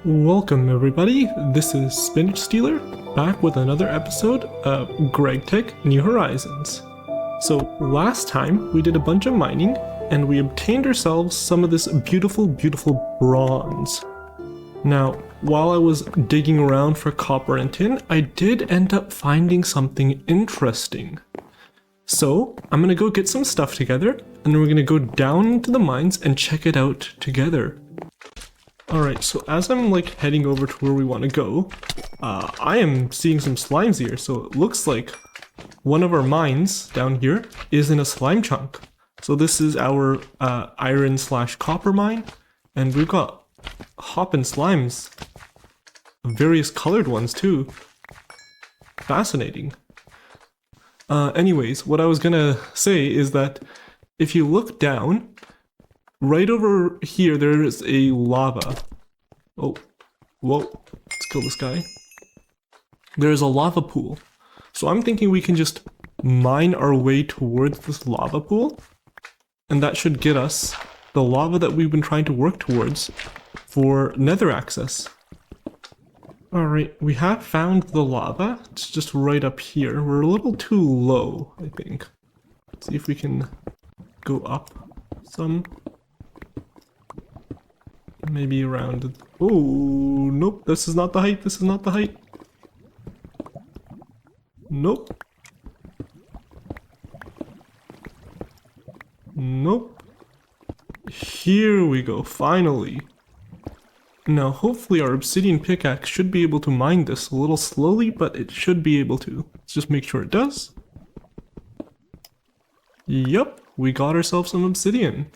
Welcome everybody, this is spinachstealer, back with another episode of GregTech New Horizons. So last time we did a bunch of mining and we obtained ourselves some of this beautiful bronze. Now, while I was digging around for copper and tin, I did end up finding something interesting. So I'm gonna go get some stuff together and then we're gonna go down into the mines and check it out together. Alright, so as I'm heading over to where we want to go, I am seeing some slimes here, so it looks like one of our mines down here is in a slime chunk. So this is our iron/copper mine, and we've got hoppin' slimes, various colored ones too. Fascinating. Anyways, what I was gonna say is that if you look down, right over here, there is a lava. Oh, whoa, let's kill this guy. There's a lava pool. So I'm thinking we can just mine our way towards this lava pool, and that should get us the lava that we've been trying to work towards for nether access. Alright, we have found the lava. It's just right up here. We're a little too low, I think. Let's see if we can go up some. Maybe around. Oh, nope, this is not the height. This is not the height. Nope. Nope. Here we go, finally. Now, hopefully our obsidian pickaxe should be able to mine this a little slowly, but it should be able to. Let's just make sure it does. Yup, we got ourselves some obsidian.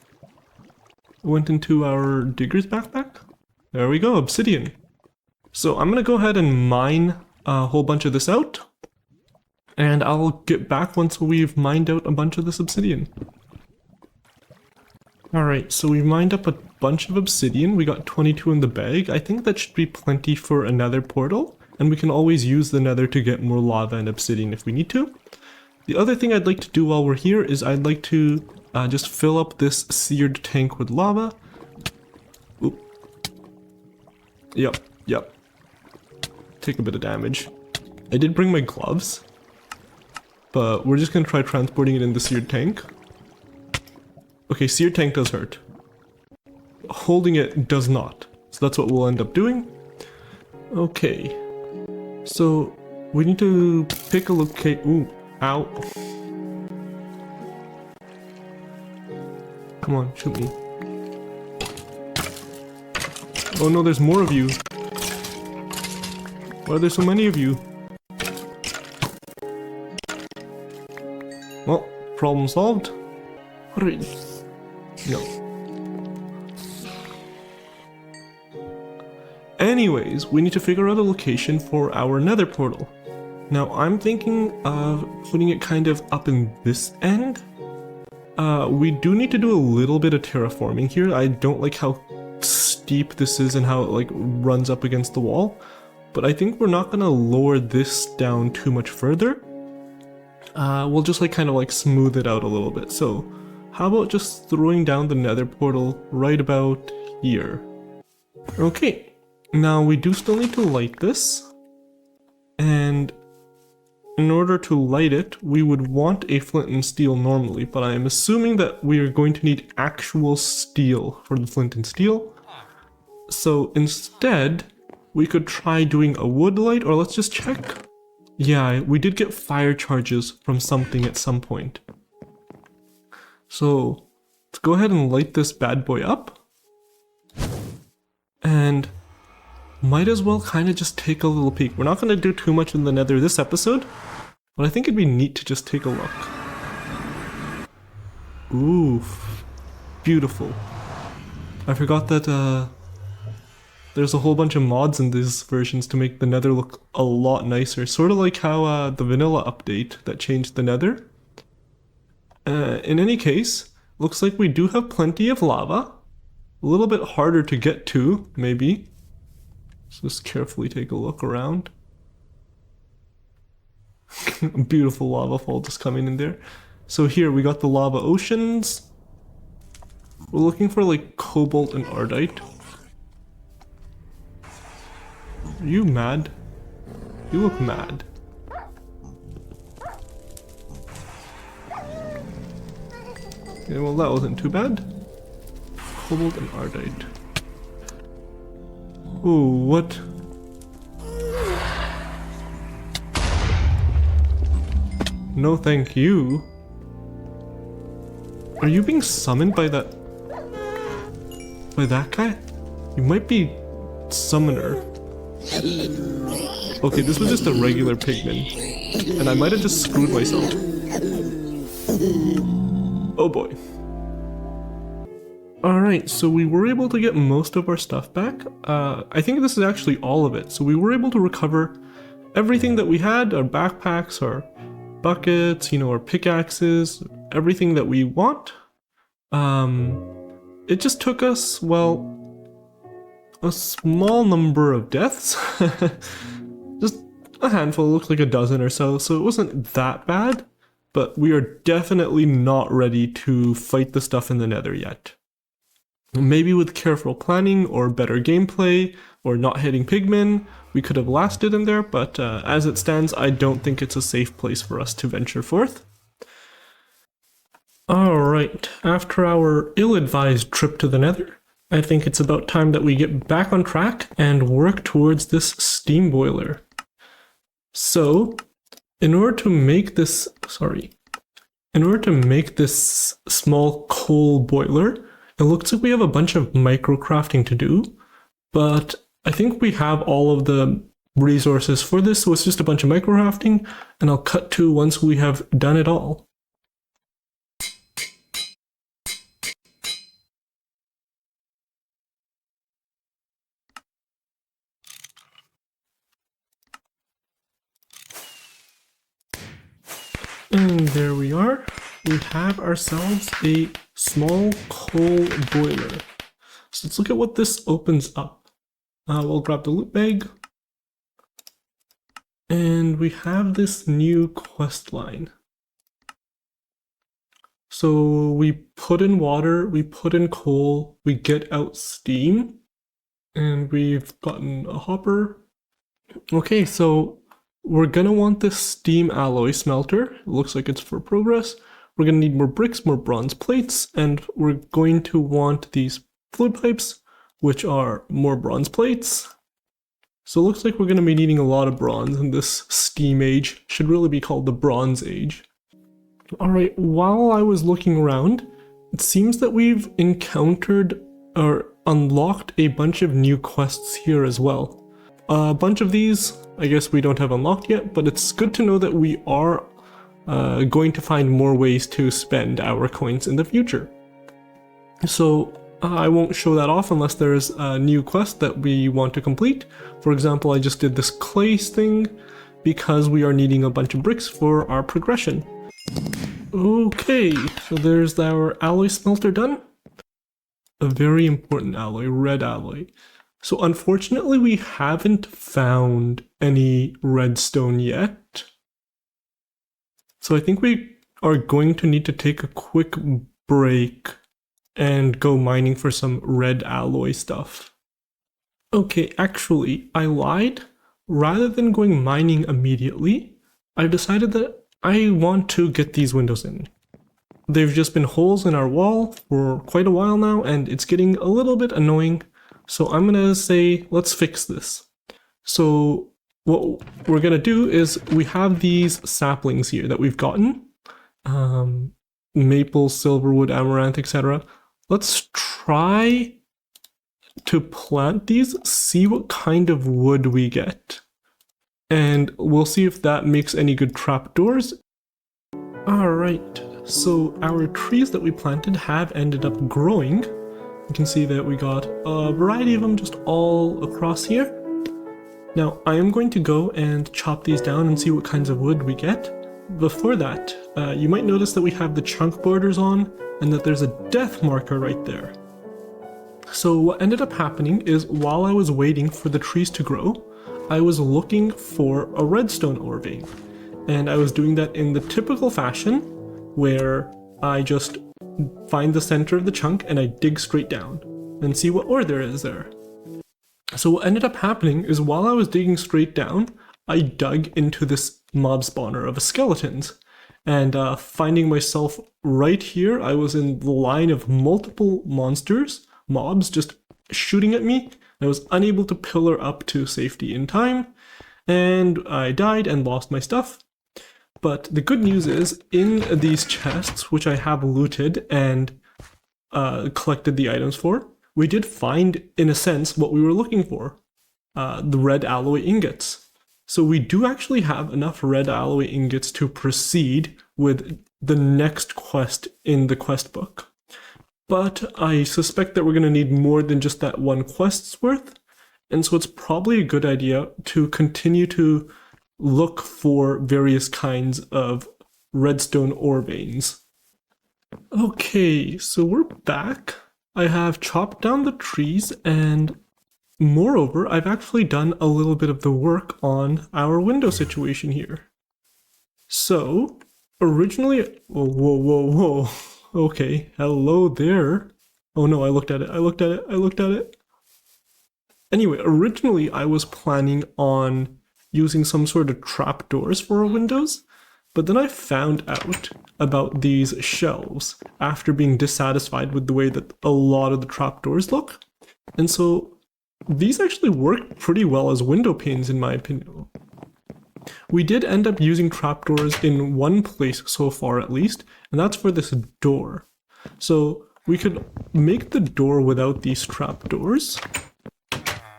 Went into our digger's backpack. There we go, obsidian. So I'm gonna go ahead and mine a whole bunch of this out, and I'll get back once we've mined out a bunch of this obsidian. Alright, so we mined up a bunch of obsidian. We got 22 in the bag. I think that should be plenty for a nether portal, and we can always use the nether to get more lava and obsidian if we need to. The other thing I'd like to do while we're here is I'd like to just fill up this seared tank with lava. Oop. Yep. Take a bit of damage. I did bring my gloves, but we're just gonna try transporting it in the seared tank. Okay, seared tank does hurt. Holding it does not. So that's what we'll end up doing. Okay. So we need to pick a location. Ooh, ow. Come on, shoot me. Oh no, there's more of you. Why are there so many of you? Well, problem solved. What are you? No. Anyways, we need to figure out a location for our nether portal. Now, I'm thinking of putting it kind of up in this end. We do need to do a little bit of terraforming here. I don't like how steep this is and how it runs up against the wall, but I think we're not gonna lower this down too much further. We'll just kind of smooth it out a little bit. So how about just throwing down the nether portal right about here? Okay, now we do still need to light this, and in order to light it, we would want a flint and steel normally, but I am assuming that we are going to need actual steel for the flint and steel. So instead, we could try doing a wood light, or let's just check. Yeah, we did get fire charges from something at some point. So let's go ahead and light this bad boy up. And might as well kind of just take a little peek. We're not going to do too much in the nether this episode, but I think it'd be neat to just take a look. Ooh, beautiful. I forgot that there's a whole bunch of mods in these versions to make the nether look a lot nicer. Sort of like how the vanilla update that changed the nether. In any case, looks like we do have plenty of lava. A little bit harder to get to, maybe. So just carefully take a look around. Beautiful lava fall just coming in there. So here we got the lava oceans. We're looking for cobalt and ardite. Are you mad? You look mad. Okay, well that wasn't too bad. Cobalt and ardite. Ooh, what? No thank you. Are you being summoned by that guy? You might be summoner. Okay, this was just a regular pigman. And I might have just screwed myself. Oh boy. Alright, so we were able to get most of our stuff back. I think this is actually all of it. So we were able to recover everything that we had, our backpacks, our buckets, our pickaxes, everything that we want. It just took us, well, a small number of deaths. Just a handful, it looked like a dozen or so it wasn't that bad, but we are definitely not ready to fight the stuff in the nether yet. Maybe with careful planning or better gameplay or not hitting pigmen, we could have lasted in there, but as it stands, I don't think it's a safe place for us to venture forth. Alright, after our ill-advised trip to the nether, I think it's about time that we get back on track and work towards this steam boiler. So, in order to make this small coal boiler, it looks like we have a bunch of micro crafting to do, but I think we have all of the resources for this, so it's just a bunch of micro crafting, and I'll cut to once we have done it all. And there we are. We have ourselves a small coal boiler. So let's look at what this opens up. We'll grab the loot bag. And we have this new quest line. So we put in water, we put in coal, we get out steam, and we've gotten a hopper. Okay, so we're gonna want this steam alloy smelter. It looks like it's for progress. We're gonna need more bricks, more bronze plates, and we're going to want these fluid pipes, which are more bronze plates. So it looks like we're gonna be needing a lot of bronze in this steam age. Should really be called the Bronze Age. Alright, while I was looking around, it seems that we've encountered or unlocked a bunch of new quests here as well. A bunch of these, I guess we don't have unlocked yet, but it's good to know that we are going to find more ways to spend our coins in the future. So I won't show that off unless there's a new quest that we want to complete. For example, I just did this clay thing because we are needing a bunch of bricks for our progression. Okay, so there's our alloy smelter done. A very important alloy, red alloy. So unfortunately we haven't found any redstone yet. So I think we are going to need to take a quick break and go mining for some red alloy stuff. Okay, actually, I lied. Rather than going mining immediately, I've decided that I want to get these windows in. They've just been holes in our wall for quite a while now, and it's getting a little bit annoying. So I'm gonna say, let's fix this. So what we're gonna do is we have these saplings here that we've gotten. Maple, silverwood, amaranth, etc. Let's try to plant these, see what kind of wood we get. And we'll see if that makes any good trapdoors. Alright, so our trees that we planted have ended up growing. You can see that we got a variety of them just all across here. Now I am going to go and chop these down and see what kinds of wood we get. Before that, you might notice that we have the chunk borders on and that there's a death marker right there. So what ended up happening is while I was waiting for the trees to grow, I was looking for a redstone ore vein. And I was doing that in the typical fashion where I just find the center of the chunk and I dig straight down and see what ore there is there. So what ended up happening is while I was digging straight down, I dug into this mob spawner of skeletons. And finding myself right here, I was in the line of multiple mobs just shooting at me. I was unable to pillar up to safety in time, and I died and lost my stuff. But the good news is, in these chests, which I have looted and collected the items for, we did find, in a sense, what we were looking for, the red alloy ingots. So we do actually have enough red alloy ingots to proceed with the next quest in the quest book. But I suspect that we're going to need more than just that one quest's worth, and so it's probably a good idea to continue to look for various kinds of redstone ore veins. Okay, so we're back. I have chopped down the trees, and moreover, I've actually done a little bit of the work on our window situation here. So, originally, whoa. Okay, hello there. Oh no, I looked at it. Anyway, originally I was planning on using some sort of trapdoors for our windows, but then I found out about these shelves after being dissatisfied with the way that a lot of the trapdoors look. And so these actually work pretty well as window panes in my opinion. We did end up using trapdoors in one place so far at least, and that's for this door. So we could make the door without these trapdoors,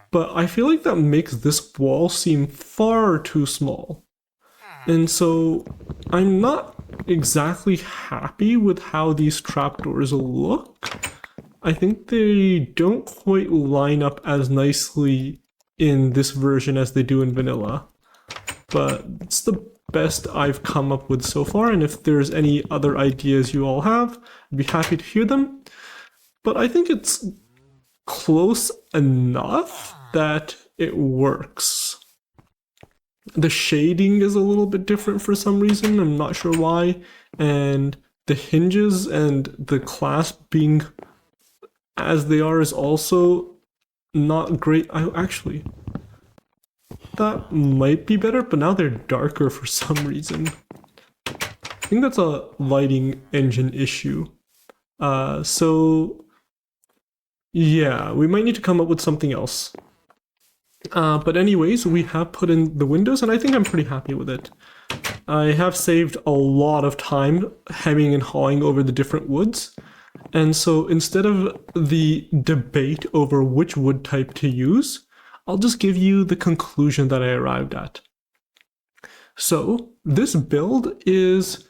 but I feel like that makes this wall seem far too small. And so I'm not exactly happy with how these trapdoors look. I think they don't quite line up as nicely in this version as they do in vanilla. But it's the best I've come up with so far, and if there's any other ideas you all have, I'd be happy to hear them. But I think it's close enough that it works. The shading is a little bit different for some reason, I'm not sure why, and the hinges and the clasp being as they are is also not great. Actually, that might be better, but now they're darker for some reason. I think that's a lighting engine issue. So yeah, we might need to come up with something else. But anyways, we have put in the windows, and I think I'm pretty happy with it. I have saved a lot of time hemming and hawing over the different woods, and so instead of the debate over which wood type to use, I'll just give you the conclusion that I arrived at. So this build is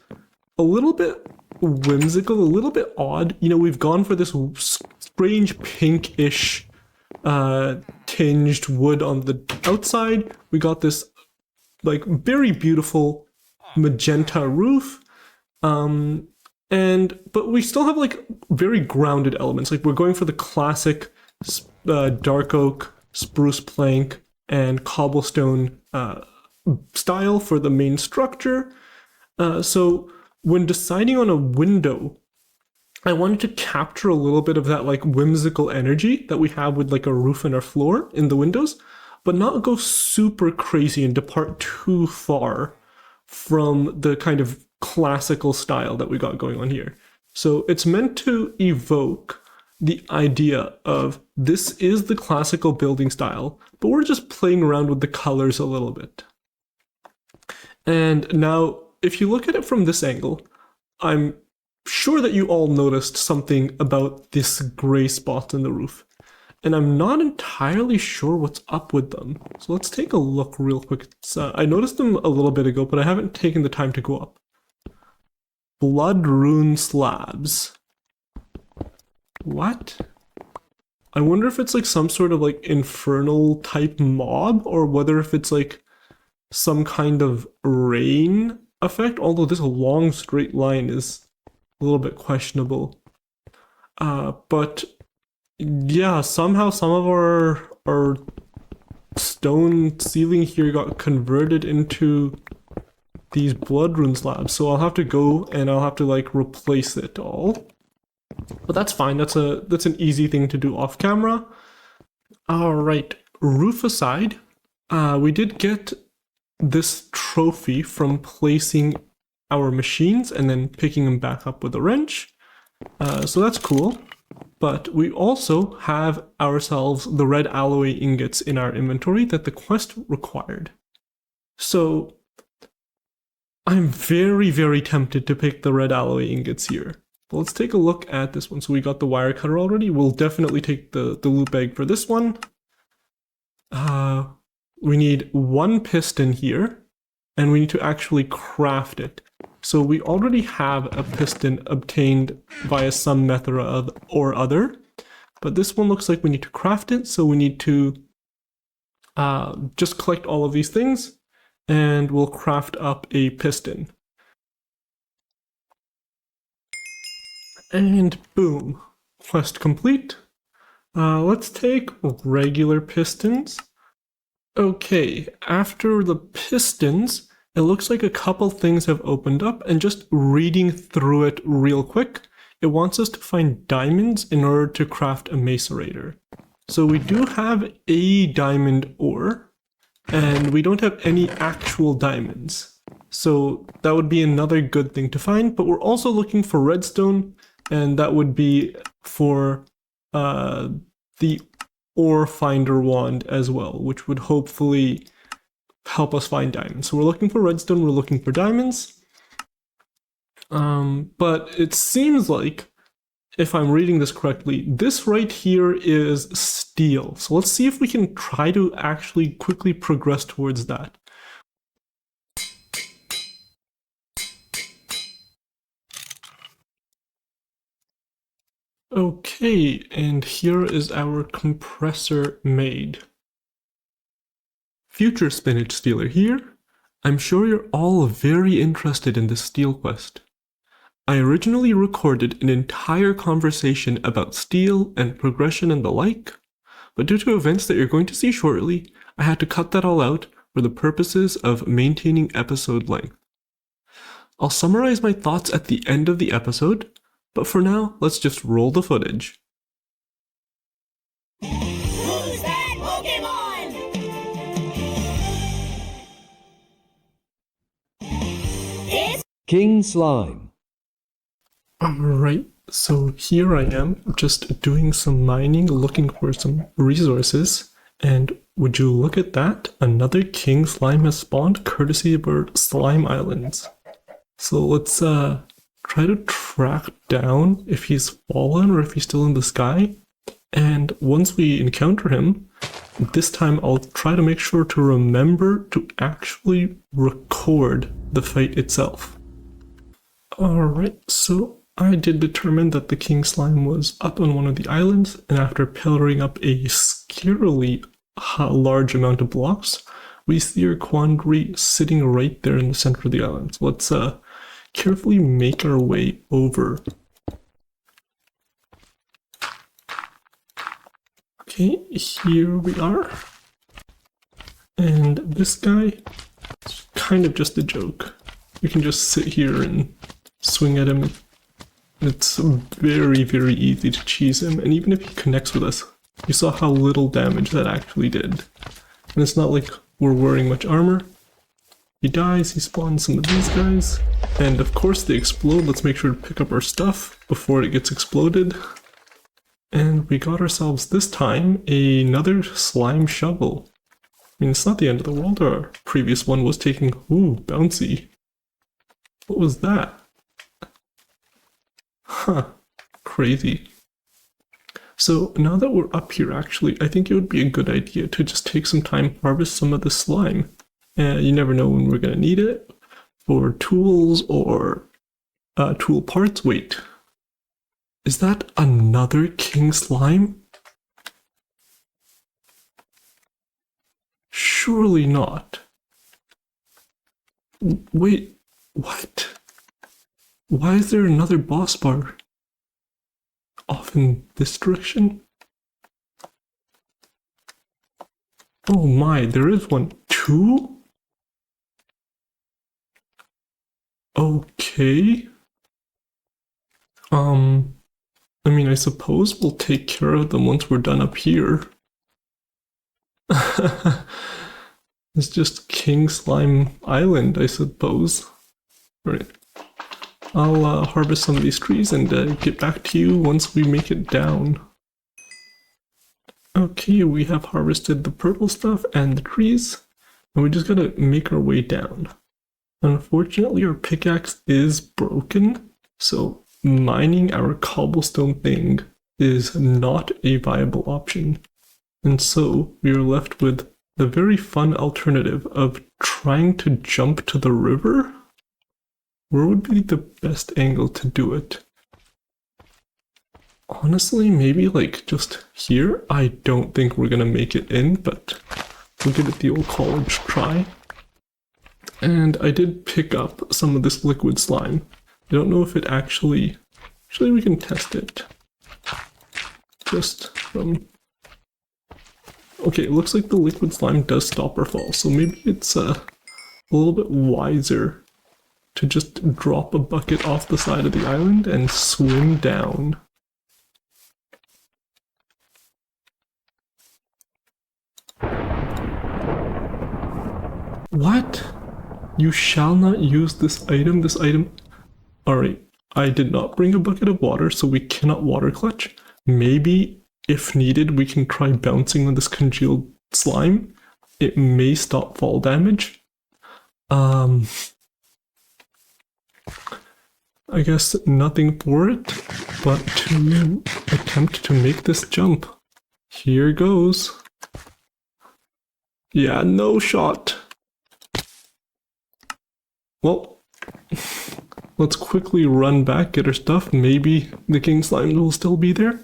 a little bit whimsical, a little bit odd. You know, we've gone for this strange pinkish tinged wood on the outside. We got this like very beautiful magenta roof, but we still have like very grounded elements. Like we're going for the classic dark oak, spruce plank, and cobblestone style for the main structure. So when deciding on a window, I wanted to capture a little bit of that like whimsical energy that we have with like a roof and a floor in the windows, but not go super crazy and depart too far from the kind of classical style that we got going on here. So it's meant to evoke the idea of this is the classical building style, but we're just playing around with the colors a little bit. And now, if you look at it from this angle, I'm sure that you all noticed something about this gray spot in the roof, and I'm not entirely sure what's up with them. So let's take a look real quick. I noticed them a little bit ago, but I haven't taken the time to go up. Blood rune slabs. What? I wonder if it's like some sort of like infernal type mob, or whether if it's like some kind of rain effect, although this long straight line is a little bit questionable. But yeah, somehow some of our stone ceiling here got converted into these blood rune slabs, so I'll have to go and I'll have to like replace it all. But that's fine, that's an easy thing to do off camera. Alright, roof aside, we did get this trophy from placing our machines and then picking them back up with a wrench. So that's cool. But we also have ourselves the red alloy ingots in our inventory that the quest required. So I'm very, very tempted to pick the red alloy ingots here. But let's take a look at this one. So we got the wire cutter already. We'll definitely take the loop egg for this one. We need one piston here, and we need to actually craft it. So we already have a piston obtained via some method or other, but this one looks like we need to craft it, so we need to just collect all of these things, and we'll craft up a piston. And boom, quest complete. Let's take regular pistons. Okay, after the pistons, it looks like a couple things have opened up, and just reading through it real quick, it wants us to find diamonds in order to craft a macerator. So we do have a diamond ore, and we don't have any actual diamonds. So that would be another good thing to find, but we're also looking for redstone, and that would be for the ore finder wand as well, which would hopefully help us find diamonds. So we're looking for redstone, we're looking for diamonds. But it seems like, if I'm reading this correctly, this right here is steel. So let's see if we can try to actually quickly progress towards that. Okay, and here is our compressor made. Future spinachstealer here. I'm sure you're all very interested in this steel quest. I originally recorded an entire conversation about steel and progression and the like, but due to events that you're going to see shortly, I had to cut that all out for the purposes of maintaining episode length. I'll summarize my thoughts at the end of the episode, but for now, let's just roll the footage. Who's that Pokemon? It's King Slime. Alright, so here I am, just doing some mining, looking for some resources, and would you look at that, another King Slime has spawned courtesy of our Slime Islands. So let's try to track down if he's fallen or if he's still in the sky, and once we encounter him, this time I'll try to make sure to remember to actually record the fight itself. Alright, so I did determine that the King Slime was up on one of the islands, and after pillaring up a scarily large amount of blocks, we see our quandary sitting right there in the center of the island. So let's carefully make our way over. Okay, here we are. And this guy is kind of just a joke. We can just sit here and swing at him. It's very, very easy to cheese him, and even if he connects with us, you saw how little damage that actually did. And it's not like we're wearing much armor. He dies, he spawns some of these guys, and of course they explode. Let's make sure to pick up our stuff before it gets exploded. And we got ourselves, this time, another slime shovel. I mean, it's not the end of the world. Our previous one was taking, ooh, bouncy. What was that? Huh, crazy. So now that we're up here, actually, I think it would be a good idea to just take some time, harvest some of the slime. You never know when we're going to need it for tools or tool parts. Wait, is that another King Slime? Surely not. Wait, what? Why is there another boss bar off in this direction? Oh my, there is one. Two? Okay. I mean, I suppose we'll take care of them once we're done up here. It's just King Slime Island, I suppose. Alright. I'll harvest some of these trees and get back to you once we make it down. Okay, we have harvested the purple stuff and the trees, and we just gotta make our way down. Unfortunately, our pickaxe is broken, so mining our cobblestone thing is not a viable option. And so we are left with the very fun alternative of trying to jump to the river. Where would be the best angle to do it? Honestly, maybe like just here. I don't think we're gonna make it in, but we'll give it the old college try. And I did pick up some of this liquid slime. I don't know if it actually we can test it. Just from... Okay, it looks like the liquid slime does stop or fall, so maybe it's a little bit wiser to just drop a bucket off the side of the island and swim down. What? You shall not use this item, Alright, I did not bring a bucket of water, so we cannot water clutch. Maybe, if needed, we can try bouncing on this congealed slime. It may stop fall damage. I guess nothing for it, but to attempt to make this jump. Here goes. Yeah, no shot. Well, let's quickly run back, get our stuff. Maybe the king slime will still be there.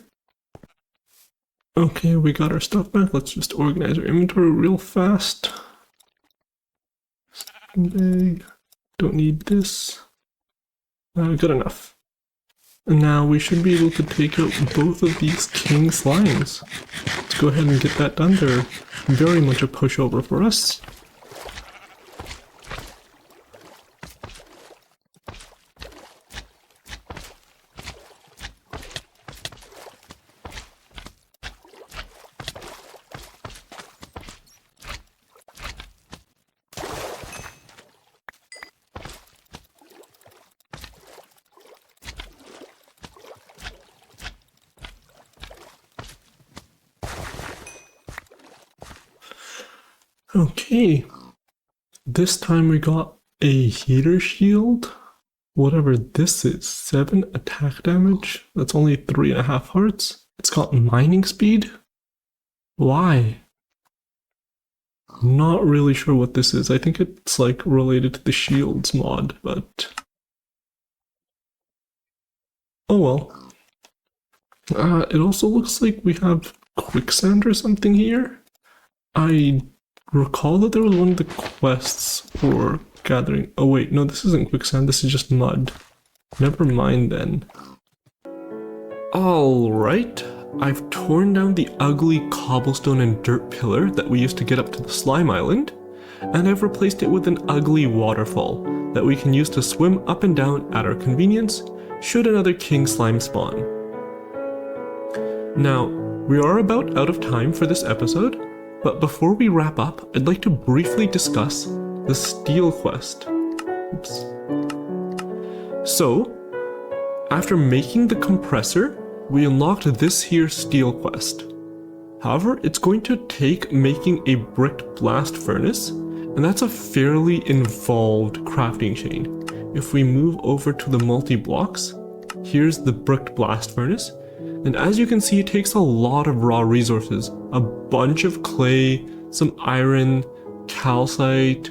Okay, we got our stuff back. Let's just organize our inventory real fast. Bag. Don't need this. Good enough. And now we should be able to take out both of these king slimes. Let's go ahead and get that done. They're very much a pushover for us. Okay, this time we got a heater shield, whatever this is, 7 attack damage, that's only 3.5 hearts. It's got mining speed? Why? Not really sure what this is. I think it's like related to the shields mod, but... oh well. It also looks like we have quicksand or something here. I recall that there was one of the quests for gathering... oh wait, no, this isn't quicksand, this is just mud. Never mind then. Alright, I've torn down the ugly cobblestone and dirt pillar that we used to get up to the slime island, and I've replaced it with an ugly waterfall that we can use to swim up and down at our convenience should another king slime spawn. Now, we are about out of time for this episode, but before we wrap up, I'd like to briefly discuss the steel quest. Oops. So, after making the compressor, we unlocked this here steel quest. However, it's going to take making a bricked blast furnace, and that's a fairly involved crafting chain. If we move over to the multi-blocks, here's the bricked blast furnace. And as you can see, it takes a lot of raw resources, a bunch of clay, some iron, calcite,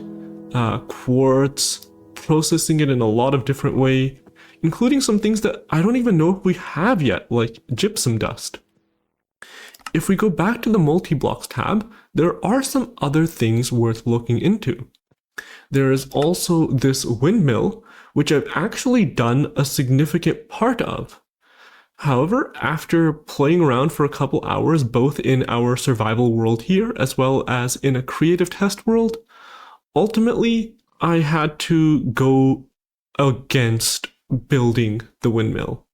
quartz, processing it in a lot of different ways, including some things that I don't even know if we have yet, like gypsum dust. If we go back to the multi-blocks tab, there are some other things worth looking into. There is also this windmill, which I've actually done a significant part of. However, after playing around for a couple hours, both in our survival world here, as well as in a creative test world, ultimately, I had to go against building the windmill.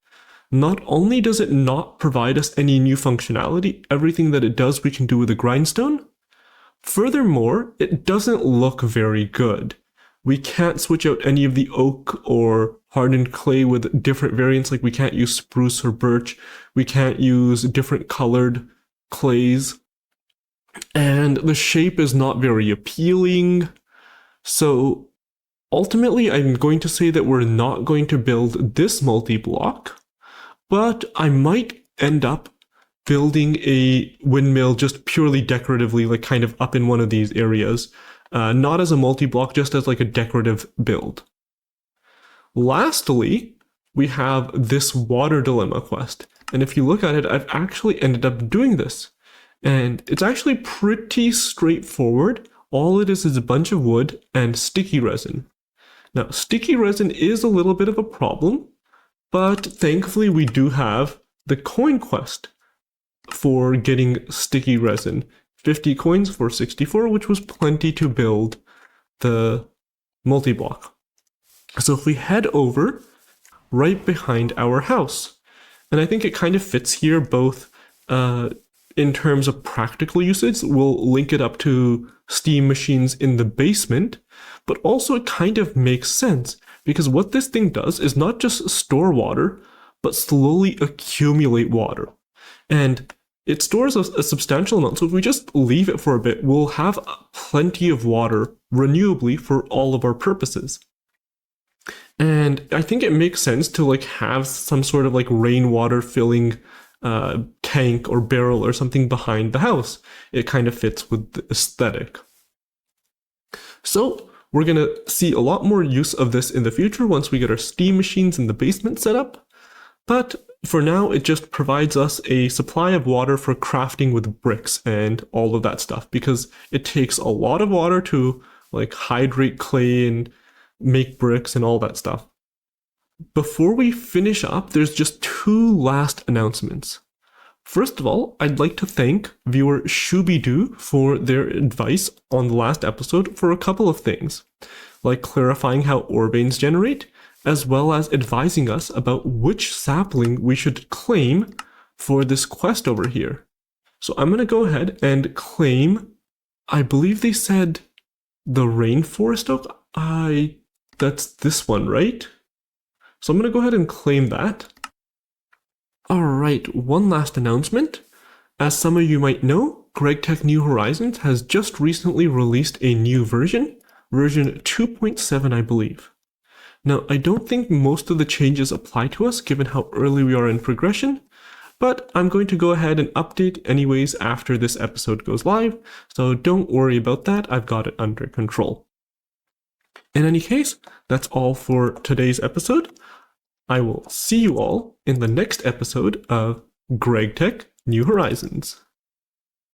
Not only does it not provide us any new functionality, everything that it does we can do with a grindstone, Furthermore, it doesn't look very good. We can't switch out any of the oak or hardened clay with different variants, like we can't use spruce or birch. We can't use different colored clays. And the shape is not very appealing. So ultimately, I'm going to say that we're not going to build this multi-block, but I might end up building a windmill just purely decoratively, like kind of up in one of these areas. Not as a multi-block, just as like a decorative build. Lastly, we have this water dilemma quest. And if you look at it, I've actually ended up doing this. And it's actually pretty straightforward. All it is a bunch of wood and sticky resin. Now, sticky resin is a little bit of a problem, but thankfully we do have the coin quest for getting sticky resin. 50 coins for 64, which was plenty to build the multi-block. So if we head over right behind our house, and I think it kind of fits here both in terms of practical usage, we'll link it up to steam machines in the basement, but also it kind of makes sense because what this thing does is not just store water, but slowly accumulate water. And it stores a substantial amount, so if we just leave it for a bit, we'll have plenty of water renewably for all of our purposes. And I think it makes sense to like have some sort of like rainwater filling tank or barrel or something behind the house. It kind of fits with the aesthetic. So we're going to see a lot more use of this in the future once we get our steam machines in the basement set up. But for now, it just provides us a supply of water for crafting with bricks and all of that stuff, because it takes a lot of water to like hydrate clay and make bricks and all that stuff. Before we finish up, there's just two last announcements. First of all, I'd like to thank viewer Shooby-Doo for their advice on the last episode for a couple of things, like clarifying how ore veins generate, as well as advising us about which sapling we should claim for this quest over here. So I'm going to go ahead and claim, I believe they said the rainforest oak. That's this one, right? So I'm going to go ahead and claim that. Alright, one last announcement. As some of you might know, GregTech New Horizons has just recently released a new version 2.7 I believe. Now, I don't think most of the changes apply to us given how early we are in progression, but I'm going to go ahead and update anyways after this episode goes live, so don't worry about that, I've got it under control. In any case, that's all for today's episode. I will see you all in the next episode of GregTech New Horizons.